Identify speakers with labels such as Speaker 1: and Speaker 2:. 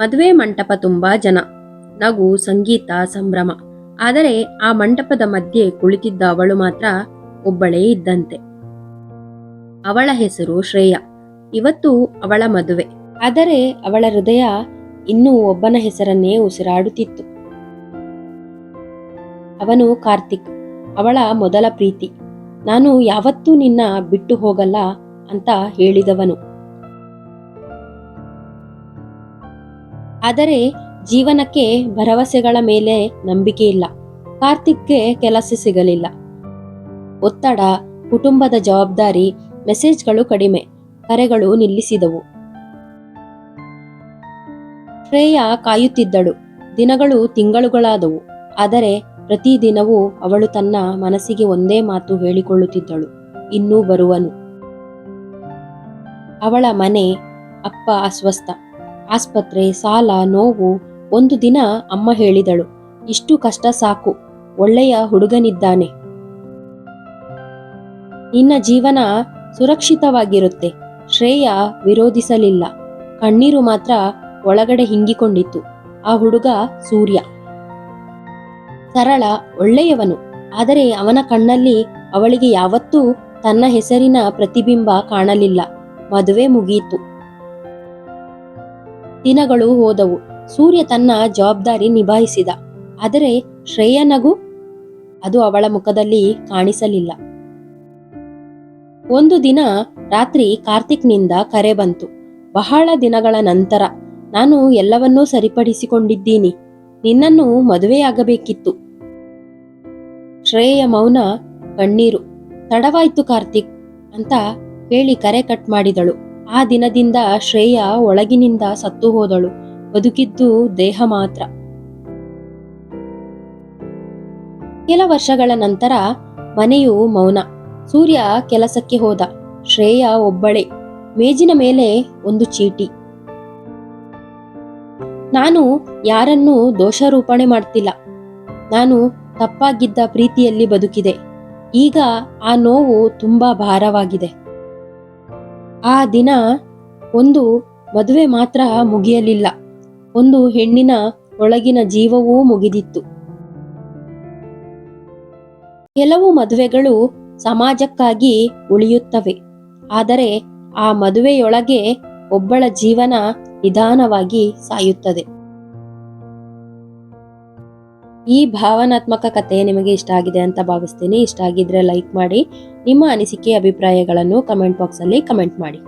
Speaker 1: ಮದುವೆ ಮಂಟಪ ತುಂಬಾ ಜನ, ನಗು, ಸಂಗೀತ, ಸಂಭ್ರಮ. ಆದರೆ ಆ ಮಂಟಪದ ಮಧ್ಯೆ ಕುಳಿತಿದ್ದ ಅವಳು ಮಾತ್ರ ಒಬ್ಬಳೇ ಇದ್ದಂತೆ. ಅವಳ ಹೆಸರು ಶ್ರೇಯಾ. ಇವತ್ತು ಅವಳ ಮದುವೆ. ಆದರೆ ಅವಳ ಹೃದಯ ಇನ್ನೂ ಒಬ್ಬನ ಹೆಸರನ್ನೇ ಉಸಿರಾಡುತ್ತಿತ್ತು. ಅವನು ಕಾರ್ತಿಕ್, ಅವಳ ಮೊದಲ ಪ್ರೀತಿ. ನಾನು ಯಾವತ್ತೂ ನಿನ್ನ ಬಿಟ್ಟು ಹೋಗಲ್ಲ ಅಂತ ಹೇಳಿದವನು. ಆದರೆ ಜೀವನಕ್ಕೆ ಭರವಸೆಗಳ ಮೇಲೆ ನಂಬಿಕೆ ಇಲ್ಲ. ಕಾರ್ತಿಕ್ಗೆ ಕೆಲಸ ಸಿಗಲಿಲ್ಲ. ಒತ್ತಡ, ಕುಟುಂಬದ ಜವಾಬ್ದಾರಿ, ಮೆಸೇಜ್ಗಳು ಕಡಿಮೆ, ಕರೆಗಳು ನಿಲ್ಲಿಸಿದವು. ಶ್ರೇಯಾ ಕಾಯುತ್ತಿದ್ದಳು. ದಿನಗಳು ತಿಂಗಳುಗಳಾದವು. ಆದರೆ ಪ್ರತಿದಿನವೂ ಅವಳು ತನ್ನ ಮನಸ್ಸಿಗೆ ಒಂದೇ ಮಾತು ಹೇಳಿಕೊಳ್ಳುತ್ತಿದ್ದಳು, ಇನ್ನೂ ಬರುವನು. ಅವಳ ಮನೆ, ಅಪ್ಪ ಅಸ್ವಸ್ಥ, ಆಸ್ಪತ್ರೆ, ಸಾಲ, ನೋವು. ಒಂದು ದಿನ ಅಮ್ಮ ಹೇಳಿದಳು, ಇಷ್ಟು ಕಷ್ಟ ಸಾಕು, ಒಳ್ಳೆಯ ಹುಡುಗನಿದ್ದಾನೆ, ನಿನ್ನ ಜೀವನ ಸುರಕ್ಷಿತವಾಗಿರುತ್ತೆ. ಶ್ರೇಯಾ ವಿರೋಧಿಸಲಿಲ್ಲ. ಕಣ್ಣೀರು ಮಾತ್ರ ಒಳಗಡೆ ಹಿಂಗಿಕೊಂಡಿತ್ತು. ಆ ಹುಡುಗ ಸೂರ್ಯ. ಸರಳ, ಒಳ್ಳೆಯವನು. ಆದರೆ ಅವನ ಕಣ್ಣಲ್ಲಿ ಅವಳಿಗೆ ಯಾವತ್ತೂ ತನ್ನ ಹೆಸರಿನ ಪ್ರತಿಬಿಂಬ ಕಾಣಲಿಲ್ಲ. ಮದುವೆ ಮುಗಿಯಿತು. ದಿನಗಳು ಹೋದವು. ಸೂರ್ಯ ತನ್ನ ಜವಾಬ್ದಾರಿ ನಿಭಾಯಿಸಿದ. ಆದರೆ ಶ್ರೇಯ ನಗು, ಅದು ಅವಳ ಮುಖದಲ್ಲಿ ಕಾಣಿಸಲಿಲ್ಲ. ಒಂದು ದಿನ ರಾತ್ರಿ ಕಾರ್ತಿಕ್ನಿಂದ ಕರೆ ಬಂತು. ಬಹಳ ದಿನಗಳ ನಂತರ, ನಾನು ಎಲ್ಲವನ್ನೂ ಸರಿಪಡಿಸಿಕೊಂಡಿದ್ದೀನಿ, ನಿನ್ನನ್ನು ಮದುವೆಯಾಗಬೇಕಿತ್ತು. ಶ್ರೇಯ ಮೌನ, ಕಣ್ಣೀರು. ತಡವಾಯ್ತು ಕಾರ್ತಿಕ್ ಅಂತ ಹೇಳಿ ಕರೆ ಕಟ್ ಮಾಡಿದಳು. ಆ ದಿನದಿಂದ ಶ್ರೇಯ ಒಳಗಿನಿಂದ ಸತ್ತು ಹೋದಳು. ಬದುಕಿದ್ದು ದೇಹ ಮಾತ್ರ. ಕೆಲ ವರ್ಷಗಳ ನಂತರ ಮನೆಯು ಮೌನ. ಸೂರ್ಯ ಕೆಲಸಕ್ಕೆ ಹೋದ. ಶ್ರೇಯ ಒಬ್ಬಳೇ. ಮೇಜಿನ ಮೇಲೆ ಒಂದು ಚೀಟಿ. ನಾನು ಯಾರನ್ನೂ ದೋಷಾರೋಪಣೆ ಮಾಡ್ತಿಲ್ಲ. ನಾನು ತಪ್ಪಾಗಿದ್ದ ಪ್ರೀತಿಯಲ್ಲಿ ಬದುಕಿದೆ. ಈಗ ಆ ನೋವು ತುಂಬಾ ಭಾರವಾಗಿದೆ. ಆ ದಿನ ಒಂದು ಮದುವೆ ಮಾತ್ರ ಮುಗಿಯಲಿಲ್ಲ, ಒಂದು ಹೆಣ್ಣಿನ ಒಳಗಿನ ಜೀವವೂ ಮುಗಿದಿತ್ತು. ಕೆಲವು ಮದುವೆಗಳು ಸಮಾಜಕ್ಕಾಗಿ ಉಳಿಯುತ್ತವೆ, ಆದರೆ ಆ ಮದುವೆಯೊಳಗೆ ಒಬ್ಬಳ ಜೀವನ ನಿಧಾನವಾಗಿ ಸಾಯುತ್ತದೆ. ಈ ಭಾವನಾತ್ಮಕ ಕಥೆ ನಿಮಗೆ ಇಷ್ಟ ಆಗಿದೆ ಅಂತ ಭಾವಿಸ್ತೀನಿ. ಇಷ್ಟ ಆಗಿದ್ರೆ ಲೈಕ್ ಮಾಡಿ. ನಿಮ್ಮ ಅನಿಸಿಕೆ, ಅಭಿಪ್ರಾಯಗಳನ್ನು ಕಮೆಂಟ್ ಬಾಕ್ಸ್ ಅಲ್ಲಿ ಕಮೆಂಟ್ ಮಾಡಿ.